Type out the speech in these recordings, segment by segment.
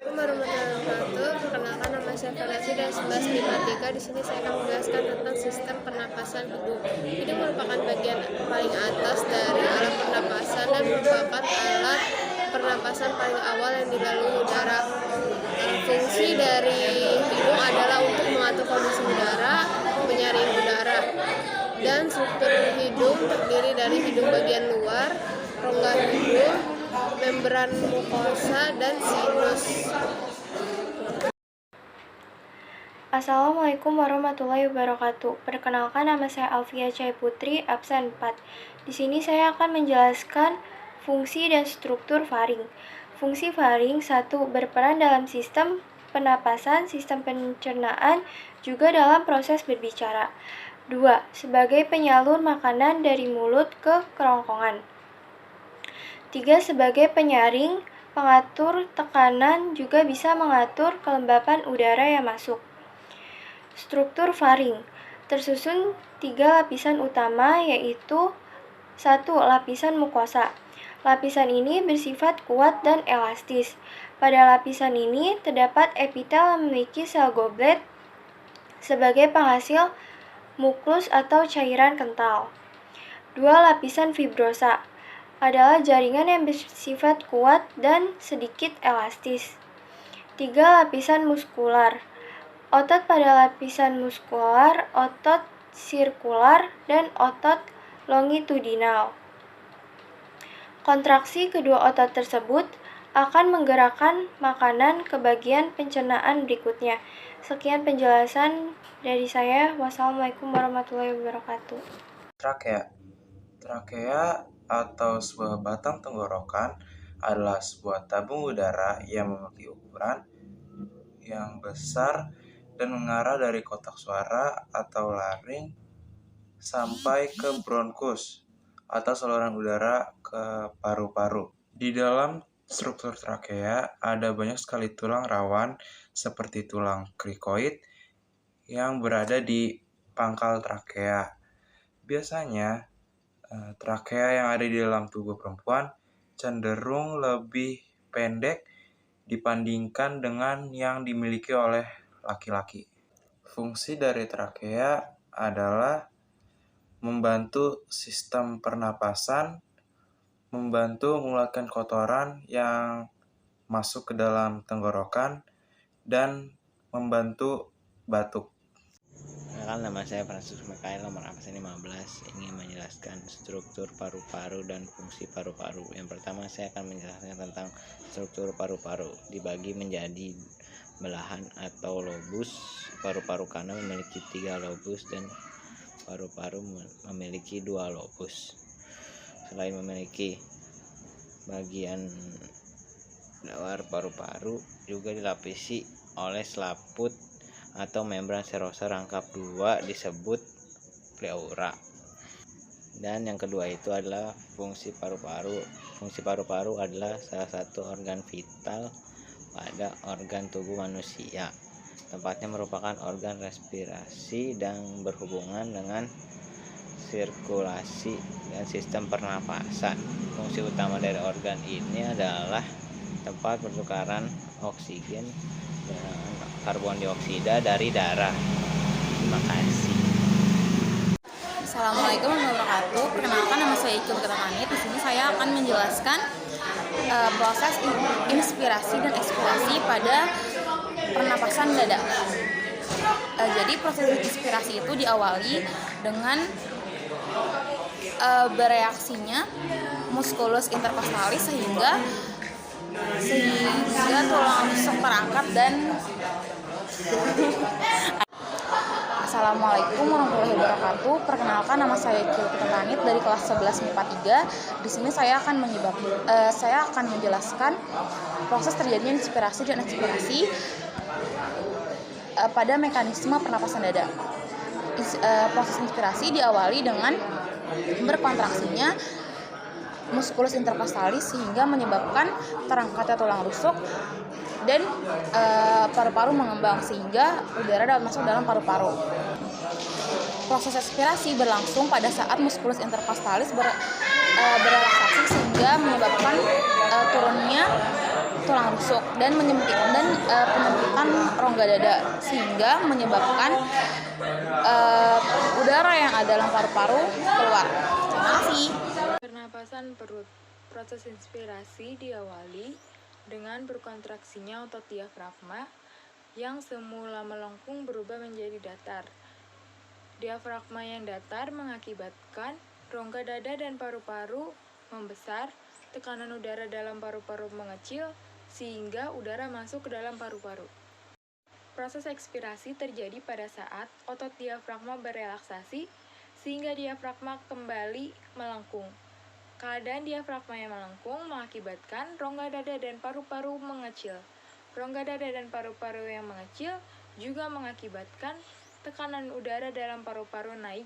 Assalamualaikum warahmatullahi wabarakatuh. Perkenalkan, nama saya Farasi dari 1153. Di sini saya akan menjelaskan tentang sistem pernapasan hidung. Hidung merupakan bagian paling atas dari alat pernapasan dan merupakan alat pernapasan paling awal yang dilalui udara. Fungsi dari hidung adalah untuk mengatur kondisi udara, menyaring udara, dan struktur hidung terdiri dari hidung bagian luar, rongga hidung, membran mukosa, dan sinus. Assalamualaikum warahmatullahi wabarakatuh. Perkenalkan, nama saya Alfia Cahaya Putri, absen 4. Di sini saya akan menjelaskan fungsi dan struktur faring. Fungsi faring 1. Berperan dalam sistem pernapasan, sistem pencernaan, juga dalam proses berbicara. 2. Sebagai penyalur makanan dari mulut ke kerongkongan. 3. Sebagai penyaring, pengatur tekanan, juga bisa mengatur kelembapan udara yang masuk. Struktur faring tersusun 3 lapisan utama, yaitu 1. Lapisan mukosa. Lapisan ini bersifat kuat dan elastis. Pada lapisan ini terdapat epitel yang memiliki sel goblet sebagai penghasil muklus atau cairan kental. 2. Lapisan fibrosa adalah jaringan yang bersifat kuat dan sedikit elastis. 3. Lapisan muskular. Otot pada lapisan muskular, otot sirkular, dan otot longitudinal. Kontraksi kedua otot tersebut akan menggerakkan makanan ke bagian pencernaan berikutnya. Sekian penjelasan dari saya. Wassalamualaikum warahmatullahi wabarakatuh. Trakea atau sebuah batang tenggorokan adalah sebuah tabung udara yang memiliki ukuran yang besar dan mengarah dari kotak suara atau laring sampai ke bronkus atau saluran udara ke paru-paru. Di dalam struktur trakea ada banyak sekali tulang rawan seperti tulang krikoid yang berada di pangkal trakea. Biasanya trakea yang ada di dalam tubuh perempuan cenderung lebih pendek dibandingkan dengan yang dimiliki oleh laki-laki. Fungsi dari trakea adalah membantu sistem pernapasan, membantu mengeluarkan kotoran yang masuk ke dalam tenggorokan, dan membantu batuk. Nama saya Francis Mikael, nomor absen 15, ingin menjelaskan struktur paru-paru dan fungsi paru-paru. Yang pertama, saya akan menjelaskan tentang struktur paru-paru. Dibagi menjadi belahan atau lobus. Paru-paru kanan memiliki 3 lobus dan paru-paru memiliki 2 lobus. Selain memiliki bagian luar paru-paru juga dilapisi oleh selaput atau membran serosa rangkap 2 disebut pleura. Dan yang kedua itu adalah fungsi paru-paru. Fungsi paru-paru adalah salah satu organ vital pada organ tubuh manusia. Tempatnya merupakan organ respirasi dan berhubungan dengan sirkulasi dan sistem pernapasan. Fungsi utama dari organ ini adalah tempat pertukaran oksigen dan karbon dioksida dari darah. Terima kasih. Assalamualaikum warahmatullahi wabarakatuh. Perkenalkan, nama saya Icul Ketanganit. Di sini saya akan menjelaskan proses inspirasi dan ekspirasi pada pernapasan dada. Jadi proses inspirasi itu diawali dengan bereaksinya muskulus interkostalis sehingga tulang rusuk terangkat dan Assalamualaikum warahmatullahi wabarakatuh. Perkenalkan, nama saya Icul Ketanganit dari kelas 11 MIPA 3. Di sini saya akan menjelaskan proses terjadinya inspirasi dan ekspirasi pada mekanisme pernapasan dada. Proses inspirasi diawali dengan berkontraksinya muskulus interkostalis sehingga menyebabkan terangkatnya tulang rusuk dan paru-paru mengembang sehingga udara dapat masuk dalam paru-paru. Proses ekspirasi berlangsung pada saat muskulus interkostalis berelaksasi sehingga menyebabkan turunnya tulang rusuk dan penyempitan rongga dada sehingga menyebabkan udara yang ada dalam paru-paru keluar. Terima kasih. Pernapasan perut. Proses inspirasi diawali dengan berkontraksinya otot diafragma yang semula melengkung berubah menjadi datar. Diafragma yang datar mengakibatkan rongga dada dan paru-paru membesar, tekanan udara dalam paru-paru mengecil, sehingga udara masuk ke dalam paru-paru. Proses ekspirasi terjadi pada saat otot diafragma berelaksasi, sehingga diafragma kembali melengkung. Keadaan diafragma yang melengkung mengakibatkan rongga dada dan paru-paru mengecil. Rongga dada dan paru-paru yang mengecil juga mengakibatkan tekanan udara dalam paru-paru naik,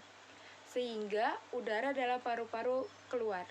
sehingga udara dalam paru-paru keluar.